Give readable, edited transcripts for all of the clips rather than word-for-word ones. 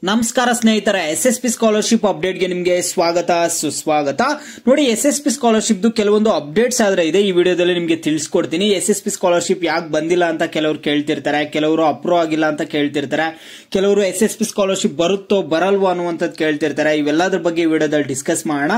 ನಮಸ್ಕಾರ ಸ್ನೇಹಿತರೆ, SSP scholarship update ಗೆ ನಿಮಗೆ ಸ್ವಾಗತ ಸುಸ್ವಾಗತ. ನೋಡಿ, SSP ಸ್ಕಾಲರ್ಶಿಪ್ ಕೆಲವೊಂದು ಅಪ್ಡೇಟ್ಸ್ ಆದ್ರೆ ಇದೆ. ಈ ವಿಡಿಯೋದಲ್ಲಿ ನಿಮಗೆ ತಿಳಿಸ್ಕೊಡ್ತೀನಿ. SSP ಸ್ಕಾಲರ್ಶಿಪ್ ಯಾಕೆ ಬಂದಿಲ್ಲ ಅಂತ ಕೆಲವರು ಕೇಳ್ತಿರ್ತಾರೆ, ಕೆಲವರು ಅಪ್ರೂವ್ ಆಗಿಲ್ಲ ಅಂತ ಕೇಳ್ತಿರ್ತಾರೆ, ಕೆಲವರು SSP ಸ್ಕಾಲರ್ಶಿಪ್ ಬರುತ್ತೋ ಬರಲ್ವೋ ಅನ್ನುವಂಥದ್ದು ಕೇಳ್ತಿರ್ತಾರೆ. ಇವೆಲ್ಲದ್ರ ಬಗ್ಗೆ ಈ ವಿಡಿಯೋದಲ್ಲಿ ಡಿಸ್ಕಸ್ ಮಾಡೋಣ.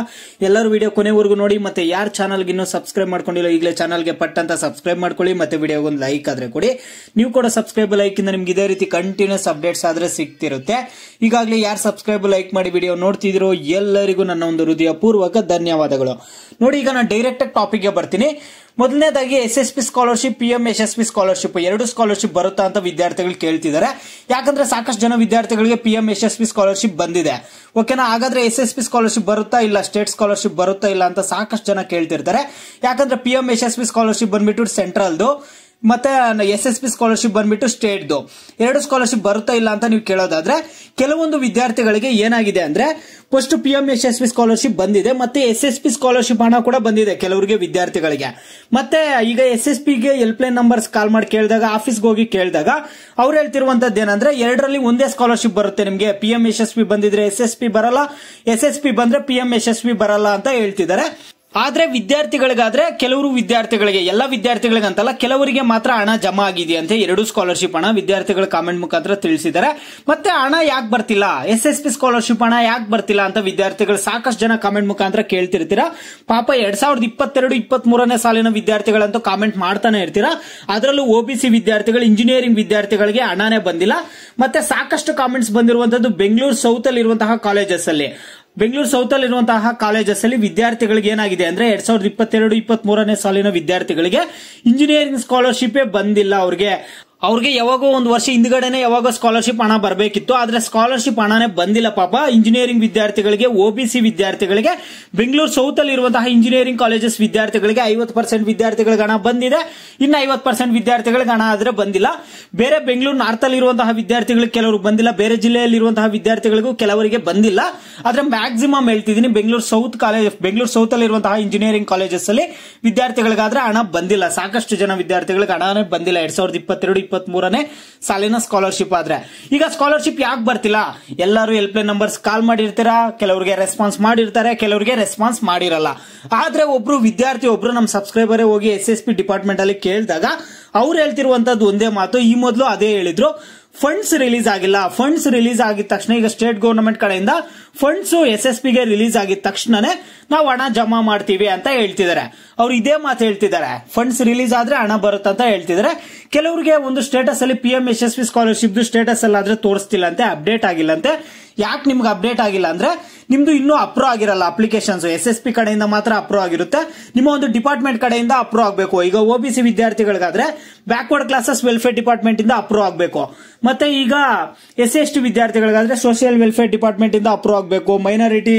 ಎಲ್ಲರೂ ವಿಡಿಯೋ ಕೊನೆವರೆಗೂ ನೋಡಿ. ಮತ್ತೆ ಯಾರು ಚಾನಲ್ಗೆ ಇನ್ನೂ ಸಬ್ಸ್ಕ್ರೈಬ್ ಮಾಡ್ಕೊಂಡಿಲ್ಲ, ಈಗಲೇ ಚಾನಲ್ಗೆ ಪಟ್ ಅಂತ ಸಬ್ಸ್ಕ್ರೈಬ್ ಮಾಡ್ಕೊಳ್ಳಿ. ಮತ್ತೆ ವಿಡಿಯೋಗೆ ಒಂದು ಲೈಕ್ ಆದ್ರೆ ಕೊಡಿ. ನೀವು ಕೂಡ ಸಬ್ಸ್ಕ್ರೈಬ್ ಲೈಕ್ ಇಂದ ನಿಮ್ಗೆ ಇದೇ ರೀತಿ ಕಂಟಿನ್ಯೂಸ್ ಅಪ್ಡೇಟ್ಸ್ ಆದ್ರೆ ಸಿಗ್ತಿರುತ್ತೆ. ಈಗಾಗಲೇ ಯಾರು ಸಬ್ಸ್ಕ್ರೈಬ್ ಲೈಕ್ ಮಾಡಿ ವಿಡಿಯೋ ನೋಡ್ತಿದ್ರು ಎಲ್ಲರಿಗೂ ನನ್ನ ಒಂದು ಹೃದಯ ಪೂರ್ವಕ ಧನ್ಯವಾದಗಳು. ನೋಡಿ, ಈಗ ನಾನು ಡೈರೆಕ್ಟ್ ಆಗಿ ಟಾಪಿಕ್ ಗೆ ಬರ್ತೀನಿ. ಮೊದಲನೇದಾಗಿ SSP scholarship, PM SSP scholarship ಎರಡು ಸ್ಕಾಲರ್ಶಿಪ್ ಬರುತ್ತಾ ಅಂತ ವಿದ್ಯಾರ್ಥಿಗಳು ಕೇಳ್ತಿದ್ದಾರೆ. ಯಾಕಂದ್ರೆ ಸಾಕಷ್ಟು ಜನ ವಿದ್ಯಾರ್ಥಿಗಳಿಗೆ PM SSP ಸ್ಕಾಲರ್ಶಿಪ್ ಬಂದಿದೆ. ಓಕೆನಾ? ಹಾಗಾದ್ರೆ SSP ಸ್ಕಾಲರ್ಶಿಪ್ ಬರುತ್ತಾ ಇಲ್ಲ, ಸ್ಟೇಟ್ ಸ್ಕಾಲರ್ಶಿಪ್ ಬರುತ್ತಾ ಇಲ್ಲ ಅಂತ ಸಾಕಷ್ಟು ಜನ ಕೇಳ್ತಿರ್ತಾರೆ. ಯಾಕಂದ್ರೆ PM SSP ಸ್ಕಾಲರ್ಶಿಪ್ ಬಂದ್ಬಿಟ್ಟು ಸೆಂಟ್ರಲ್ದು, ಮತ್ತೆ SSP ಸ್ಕಾಲರ್ಶಿಪ್ ಬಂದ್ಬಿಟ್ಟು ಸ್ಟೇಟ್ದು. ಎರಡು ಸ್ಕಾಲರ್ಶಿಪ್ ಬರುತ್ತಾ ಇಲ್ಲ ಅಂತ ನೀವು ಕೇಳೋದಾದ್ರೆ, ಕೆಲವೊಂದು ವಿದ್ಯಾರ್ಥಿಗಳಿಗೆ ಏನಾಗಿದೆ ಅಂದ್ರೆ, ಫಸ್ಟ್ PM SSP ಸ್ಕಾಲರ್ಶಿಪ್ ಬಂದಿದೆ, ಮತ್ತೆ SSP ಸ್ಕಾಲರ್ಶಿಪ್ ಹಣ ಕೂಡ ಬಂದಿದೆ ಕೆಲವರಿಗೆ ವಿದ್ಯಾರ್ಥಿಗಳಿಗೆ. ಮತ್ತೆ ಈಗ SSP ಗೆ ಹೆಲ್ಪ್ ಲೈನ್ ನಂಬರ್ಸ್ ಕಾಲ್ ಮಾಡಿ ಕೇಳಿದಾಗ, ಆಫೀಸ್ಗೆ ಹೋಗಿ ಕೇಳಿದಾಗ ಅವ್ರು ಹೇಳ್ತಿರುವಂತದ್ದು ಏನಂದ್ರೆ, ಎರಡರಲ್ಲಿ ಒಂದೇ ಸ್ಕಾಲರ್ಶಿಪ್ ಬರುತ್ತೆ ನಿಮ್ಗೆ. PM SSP ಬಂದಿದ್ರೆ SSP ಬರಲ್ಲ, SSP ಬಂದ್ರೆ PM SSP ಬರಲ್ಲ ಅಂತ ಹೇಳ್ತಿದ್ದಾರೆ. ಆದ್ರೆ ವಿದ್ಯಾರ್ಥಿಗಳಿಗಾದ್ರೆ, ಕೆಲವರು ವಿದ್ಯಾರ್ಥಿಗಳಿಗೆ, ಎಲ್ಲ ವಿದ್ಯಾರ್ಥಿಗಳಿಗೆ ಅಂತಲ್ಲ, ಕೆಲವರಿಗೆ ಮಾತ್ರ ಹಣ ಜಮಾ ಆಗಿದೆಯಂತೆ. ಎರಡು ಸ್ಕಾಲರ್ಶಿಪ್ ಹಣ ವಿದ್ಯಾರ್ಥಿಗಳ ಕಾಮೆಂಟ್ ಮುಖಾಂತರ ತಿಳಿಸಿದ್ದಾರೆ. ಮತ್ತೆ ಹಣ ಯಾಕೆ ಬರ್ತಿಲ್ಲ, SSP ಸ್ಕಾಲರ್ಶಿಪ್ ಹಣ ಯಾಕೆ ಬರ್ತಿಲ್ಲ ಅಂತ ವಿದ್ಯಾರ್ಥಿಗಳು ಸಾಕಷ್ಟು ಜನ ಕಾಮೆಂಟ್ ಮುಖಾಂತರ ಕೇಳ್ತಿರ್ತೀರಾ. ಪಾಪ 2022-23ನೇ ಸಾಲಿನ ವಿದ್ಯಾರ್ಥಿಗಳಂತೂ ಕಾಮೆಂಟ್ ಮಾಡ್ತಾನೆ ಇರ್ತೀರಾ. ಅದರಲ್ಲೂ OBC ವಿದ್ಯಾರ್ಥಿಗಳು, ಇಂಜಿನಿಯರಿಂಗ್ ವಿದ್ಯಾರ್ಥಿಗಳಿಗೆ ಹಣನೇ ಬಂದಿಲ್ಲ. ಮತ್ತೆ ಸಾಕಷ್ಟು ಕಾಮೆಂಟ್ಸ್ ಬಂದಿರುವಂತದ್ದು ಬೆಂಗಳೂರು ಸೌತ್ ಅಲ್ಲಿ ಇರುವಂತಹ ಕಾಲೇಜಸ್ ಅಲ್ಲಿ. ಬೆಂಗಳೂರು ಸೌತ್ ಅಲ್ಲಿ ಇರುವಂತಹ ಕಾಲೇಜಸ್ ಅಲ್ಲಿ ವಿದ್ಯಾರ್ಥಿಗಳಿಗೆ ಏನಾಗಿದೆ ಅಂದ್ರೆ, 2022-23ನೇ ಸಾಲಿನ ವಿದ್ಯಾರ್ಥಿಗಳಿಗೆ ಇಂಜಿನಿಯರಿಂಗ್ ಸ್ಕಾಲರ್ಶಿಪ್ ಬಂದಿಲ್ಲ. ಅವ್ರಿಗೆ ಯಾವಾಗೋ ಒಂದು ವರ್ಷ ಹಿಂದ್ಗಡೆನೆ ಯಾವಾಗೋ ಸ್ಕಾಲರ್ಶಿಪ್ ಹಣ ಬರಬೇಕಿತ್ತು. ಆದ್ರೆ ಸ್ಕಾಲರ್ಶಿಪ್ ಹಣನೇ ಬಂದಿಲ್ಲ ಪಾಪ. ಇಂಜಿನಿಯರಿಂಗ್ ವಿದ್ಯಾರ್ಥಿಗಳಿಗೆ, OBC ವಿದ್ಯಾರ್ಥಿಗಳಿಗೆ, ಬೆಂಗಳೂರು ಸೌತ್ ಅಲ್ಲಿ ಇರುವಂತಹ ಇಂಜಿನಿಯರಿಂಗ್ ಕಾಲೇಜಸ್ ವಿದ್ಯಾರ್ಥಿಗಳಿಗೆ 50% ವಿದ್ಯಾರ್ಥಿಗಳಿಗೆ ಹಣ ಬಂದಿದೆ. ಇನ್ನು 50% ವಿದ್ಯಾರ್ಥಿಗಳಿಗೆ ಹಣ ಆದ್ರೆ ಬಂದಿಲ್ಲ. ಬೇರೆ ಬೆಂಗಳೂರು ನಾರ್ತ್ ಅಲ್ಲಿ ಇರುವಂತಹ ವಿದ್ಯಾರ್ಥಿಗಳಿಗೆ ಕೆಲವರು ಬಂದಿಲ್ಲ, ಬೇರೆ ಜಿಲ್ಲೆಯಲ್ಲಿ ಇರುವಂತಹ ವಿದ್ಯಾರ್ಥಿಗಳಿಗೂ ಕೆಲವರಿಗೆ ಬಂದಿಲ್ಲ. ಆದ್ರೆ ಮ್ಯಾಕ್ಸಿಮಮ್ ಹೇಳ್ತಿದ್ದೀನಿ, ಬೆಂಗಳೂರು ಸೌತ್ ಅಲ್ಲಿ ಇರುವಂತಹ ಇಂಜಿನಿಯರಿಂಗ್ ಕಾಲೇಜಸ್ ಅಲ್ಲಿ ವಿದ್ಯಾರ್ಥಿಗಳಿಗಾದ್ರೆ ಹಣ ಬಂದಿಲ್ಲ. ಸಾಕಷ್ಟು ಜನ ವಿದ್ಯಾರ್ಥಿಗಳಿಗೆ ಹಣನೇ ಬಂದಿಲ್ಲ 2022-23ನೇ ಸಾಲಿನ ಸ್ಕಾಲರ್ಶಿಪ್. ಆದ್ರೆ ಈಗ ಸ್ಕಾಲರ್ಶಿಪ್ ಯಾಕೆ ಬರ್ತಿಲ್ಲ? ಎಲ್ಲರೂ ಹೆಲ್ಪ್ ಲೈನ್ ನಂಬರ್ಸ್ ಕಾಲ್ ಮಾಡಿರ್ತೀರಾ, ಕೆಲವರಿಗೆ ರೆಸ್ಪಾನ್ಸ್ ಮಾಡಿರ್ತಾರೆ, ಕೆಲವರಿಗೆ ರೆಸ್ಪಾನ್ಸ್ ಮಾಡಿರಲ್ಲ. ಆದ್ರೆ ಒಬ್ರು ನಮ್ಮ ಸಬ್ಸ್ಕ್ರೈಬರೇ ಹೋಗಿ SSP ಡಿಪಾರ್ಟ್ಮೆಂಟ್ ಅಲ್ಲಿ ಕೇಳಿದಾಗ ಅವ್ರು ಹೇಳ್ತಿರುವಂತದ್ದು ಒಂದೇ ಮಾತು. ಈ ಮೊದಲು ಅದೇ ಹೇಳಿದ್ರು, ಫಂಡ್ಸ್ ರಿಲೀಸ್ ಆಗಿಲ್ಲ. ಫಂಡ್ಸ್ ರಿಲೀಸ್ ಆಗಿದ ತಕ್ಷಣ, ಈಗ ಸ್ಟೇಟ್ ಗವರ್ನಮೆಂಟ್ ಕಡೆಯಿಂದ ಫಂಡ್ಸ್ SSP ಗೆ ರಿಲೀಸ್ ಆಗಿದ ತಕ್ಷಣನೇ ನಾವು ಹಣ ಜಮಾ ಮಾಡ್ತೀವಿ ಅಂತ ಹೇಳ್ತಿದ್ದಾರೆ. ಅವ್ರು ಇದೇ ಮಾತು ಹೇಳ್ತಿದ್ದಾರೆ, ಫಂಡ್ಸ್ ರಿಲೀಸ್ ಆದ್ರೆ ಹಣ ಬರುತ್ತೆ ಅಂತ ಹೇಳ್ತಿದ್ದಾರೆ. ಕೆಲವರಿಗೆ ಒಂದು ಸ್ಟೇಟಸ್ ಅಲ್ಲಿ PM SSP ಸ್ಕಾಲರ್ಶಿಪ್ ಸ್ಟೇಟಸ್ ಅಲ್ಲಿ ಆದ್ರೆ ತೋರಿಸ್ತಿಲ್ಲ ಅಂತೆ, ಅಪ್ಡೇಟ್ ಆಗಿಲ್ಲ ಅಂತೆ. ಯಾಕೆ ನಿಮ್ಗೆ ಅಪ್ಡೇಟ್ ಆಗಿಲ್ಲ ಅಂದ್ರೆ, ನಿಮ್ದು ಇನ್ನೂ ಅಪ್ರೂವ್ ಆಗಿರಲ್ಲ ಅಪ್ಲಿಕೇಶನ್ಸ್. SSP ಕಡೆಯಿಂದ ಮಾತ್ರ ಅಪ್ರೂವ್ ಆಗಿರುತ್ತೆ, ನಿಮ್ಮ ಒಂದು ಡಿಪಾರ್ಟ್ಮೆಂಟ್ ಕಡೆಯಿಂದ ಅಪ್ರೂವ್ ಆಗಬೇಕು. ಈಗ OBC ವಿದ್ಯಾರ್ಥಿಗಳಿಗಾದ್ರೆ ಬ್ಯಾಕ್ವರ್ಡ್ ಕ್ಲಾಸಸ್ ವೆಲ್ಫೇರ್ ಡಿಪಾರ್ಟ್ಮೆಂಟ್ ಇಂದ ಅಪ್ರೂವ್ ಆಗಬೇಕು. ಮತ್ತೆ ಈಗ SC/ST ವಿದ್ಯಾರ್ಥಿಗಳಿಗಾದ್ರೆ ಸೋಷಿಯಲ್ ವೆಲ್ಫೇರ್ ಡಿಪಾರ್ಟ್ಮೆಂಟ್ ಇಂದ ಅಪ್ರೂವ್ ಆಗಬೇಕು. ಮೈನಾರಿಟಿ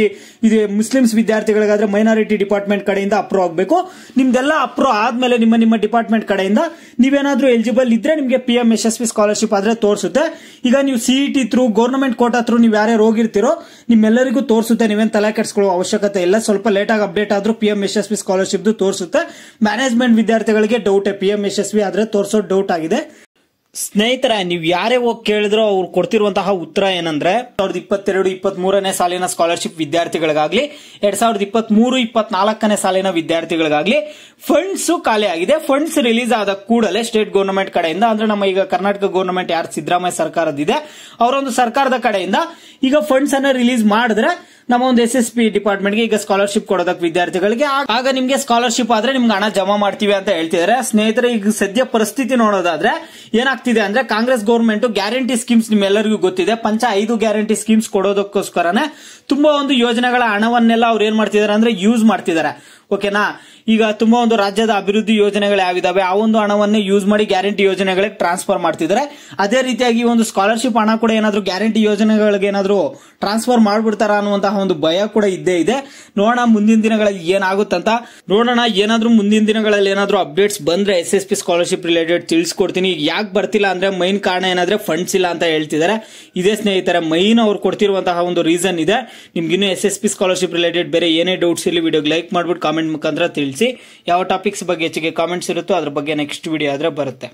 ಮುಸ್ಲಿಮ್ಸ್ ವಿದ್ಯಾರ್ಥಿಗಳಿಗಾದ್ರೆ ಮೈನಾರಿಟಿ ಡಿಪಾರ್ಟ್ಮೆಂಟ್ ಕಡೆಯಿಂದ ಅಪ್ರೂವ್ ಆಗಬೇಕು. ನಿಮ್ದೆಲ್ಲ ಅಪ್ರೂವ್ ಆದ್ಮೇಲೆ ನಿಮ್ಮ ಡಿಪಾರ್ಟ್ಮೆಂಟ್ ಕಡೆಯಿಂದ ನೀವೇನಾದ್ರೂ ಎಲಿಜಿಬಲ್ ಇದ್ರೆ ನಿಮ್ಗೆ PM SSP ಸ್ಕಾಲರ್ಶಿಪ್ ಆದ್ರೆ ತೋರಿಸುತ್ತೆ. ಈಗ ನೀವು CET through, government quota through ನೀವು ಯಾರ್ಯಾರು ಹೋಗಿರ್ತೀರೋ ನಿಮ್ಮೆಲ್ಲರಿಗೂ ತೋರಿಸುತ್ತೆ. ನೀವೇನ್ ತಲೆ ಕೆಡಿಸ್ಕೊಳ್ಳೋ ಅವಶ್ಯಕತೆ ಇಲ್ಲ. ಸ್ವಲ್ಪ ಲೇಟ್ ಆಗಿ ಅಪ್ಡೇಟ್ ಆದ್ರೂ PM SSP ಸ್ಕಾಲರ್ಶಿಪ್ ತೋರಿಸುತ್ತೆ. ಮ್ಯಾನೇಜ್ಮೆಂಟ್ ವಿದ್ಯಾರ್ಥಿಗಳಿಗೆ ಡೌಟ್, PM SSP ಆದ್ರೆ ತೋರಿಸೋದು ಡೌಟ್ ಆಗಿದೆ. ಸ್ನೇಹಿತರೆ, ನೀವು ಯಾರೇ ಹೋಗಿ ಕೇಳಿದ್ರು ಅವ್ರು ಕೊಡ್ತಿರುವಂತಹ ಉತ್ತರ ಏನಂದ್ರೆ, 2022-23ನೇ ಸಾಲಿನ ಸ್ಕಾಲರ್ಶಿಪ್ ವಿದ್ಯಾರ್ಥಿಗಳಿಗಾಗ್ಲಿ, 2023-24ನೇ ಸಾಲಿನ ವಿದ್ಯಾರ್ಥಿಗಳಿಗಾಗ್ಲಿ ಫಂಡ್ಸ್ ಖಾಲಿ ಆಗಿದೆ. ಫಂಡ್ಸ್ ರಿಲೀಸ್ ಆದ ಕೂಡಲೇ ಸ್ಟೇಟ್ ಗವರ್ನಮೆಂಟ್ ಕಡೆಯಿಂದ, ಅಂದ್ರೆ ನಮ್ಮ ಈಗ ಕರ್ನಾಟಕ ಗವರ್ನಮೆಂಟ್ ಯಾರು ಸಿದ್ದರಾಮಯ್ಯ ಸರ್ಕಾರದಿದೆ, ಅವರೊಂದು ಸರ್ಕಾರದ ಕಡೆಯಿಂದ ಈಗ ಫಂಡ್ಸ್ ಅನ್ನ ರಿಲೀಸ್ ಮಾಡಿದ್ರೆ ನಮ್ಮ ಒಂದು SSP ಡಿಪಾರ್ಟ್ಮೆಂಟ್ಗೆ ಈಗ ಸ್ಕಾಲರ್ಶಿಪ್ ಕೊಡೋದಕ್ಕೆ ವಿದ್ಯಾರ್ಥಿಗಳಿಗೆ, ಆಗ ನಿಮ್ಗೆ ಸ್ಕಾಲರ್ಶಿಪ್ ಆದ್ರೆ ನಿಮ್ಗೆ ಹಣ ಜಮಾ ಮಾಡ್ತೀವಿ ಅಂತ ಹೇಳ್ತಿದ್ದಾರೆ. ಸ್ನೇಹಿತರೆ, ಈಗ ಸದ್ಯ ಪರಿಸ್ಥಿತಿ ನೋಡೋದಾದ್ರೆ ಏನಾಗ್ತಿದೆ ಅಂದ್ರೆ, ಕಾಂಗ್ರೆಸ್ ಗವರ್ನಮೆಂಟ್ ಗ್ಯಾರಂಟಿ ಸ್ಕೀಮ್ಸ್ ನಿಮ್ಮೆಲ್ಲರಿಗೂ ಗೊತ್ತಿದೆ, 5 ಗ್ಯಾರಂಟಿ ಸ್ಕೀಮ್ಸ್ ಕೊಡೋದಕ್ಕೋಸ್ಕರನೇ ತುಂಬಾ ಒಂದು ಯೋಜನೆಗಳ ಹಣವನ್ನೆಲ್ಲ ಅವ್ರು ಏನ್ ಮಾಡ್ತಿದ್ದಾರೆ ಅಂದ್ರೆ ಯೂಸ್ ಮಾಡ್ತಿದ್ದಾರೆ. ಓಕೆನಾ? ಈಗ ತುಂಬಾ ಒಂದು ರಾಜ್ಯದ ಅಭಿವೃದ್ಧಿ ಯೋಜನೆಗಳು ಯಾವಿದಾವೆ ಆ ಒಂದು ಹಣವನ್ನೇ ಯೂಸ್ ಮಾಡಿ ಗ್ಯಾರಂಟಿ ಯೋಜನೆಗಳಿಗೆ ಟ್ರಾನ್ಸ್ಫರ್ ಮಾಡ್ತಿದ್ದಾರೆ. ಅದೇ ರೀತಿಯಾಗಿ ಒಂದು ಸ್ಕಾಲರ್ಶಿಪ್ ಹಣ ಕೂಡ ಏನಾದ್ರು ಗ್ಯಾರಂಟಿ ಯೋಜನೆಗಳಿಗೆ ಏನಾದ್ರು ಟ್ರಾನ್ಸ್ಫರ್ ಮಾಡ್ಬಿಡ್ತಾರ ಅನ್ನುವಂತಹ ಒಂದು ಭಯ ಕೂಡ ಇದ್ದೇ ಇದೆ. ನೋಡೋಣ ಮುಂದಿನ ದಿನಗಳಲ್ಲಿ ಏನಾಗುತ್ತಂತ ನೋಡೋಣ. ಏನಾದ್ರೂ ಮುಂದಿನ ದಿನಗಳಲ್ಲಿ ಏನಾದ್ರೂ ಅಪ್ಡೇಟ್ಸ್ ಬಂದ್ರೆ SSP ಸ್ಕಾಲರ್ಶಿಪ್ ರಿಲೇಟೆಡ್ ತಿಳಿಸ್ಕೊಡ್ತೀನಿ. ಯಾಕೆ ಬರ್ತಿಲ್ಲ ಅಂದ್ರೆ ಮೈನ್ ಕಾರಣ ಏನಾದ್ರೆ ಫಂಡ್ಸ್ ಇಲ್ಲ ಅಂತ ಹೇಳ್ತಿದ್ದಾರೆ. ಇದೇ ಸ್ನೇಹಿತರೆ ಮೈನ್ ಅವ್ರು ಕೊಡ್ತಿರುವಂತಹ ಒಂದು ರೀಸನ್ ಇದೆ. ನಿಮ್ಗಿನ್ನೂ SSP ಸ್ಕಾಲರ್ಶಿಪ್ ರಿಲೇಟೆಡ್ ಬೇರೆ ಏನೇ ಡೌಟ್ಸ್ ಇಲ್ಲಿ ವಿಡಿಯೋಗೆ ಲೈಕ್ ಮಾಡ್ಬಿಟ್ಟು ಕಾಮೆಂಟ್ ಮುಖಾಂತರ ತಿಳಿಸಿ. ಯಾವ ಟಾಪಿಕ್ಸ್ ಬಗ್ಗೆ ಹೆಚ್ಚಿಗೆ ಕಾಮೆಂಟ್ಸ್ ಇರುತ್ತೋ ಅದ್ರ ಬಗ್ಗೆ ನೆಕ್ಸ್ಟ್ ವಿಡಿಯೋ ಆದ್ರೆ ಬರುತ್ತೆ.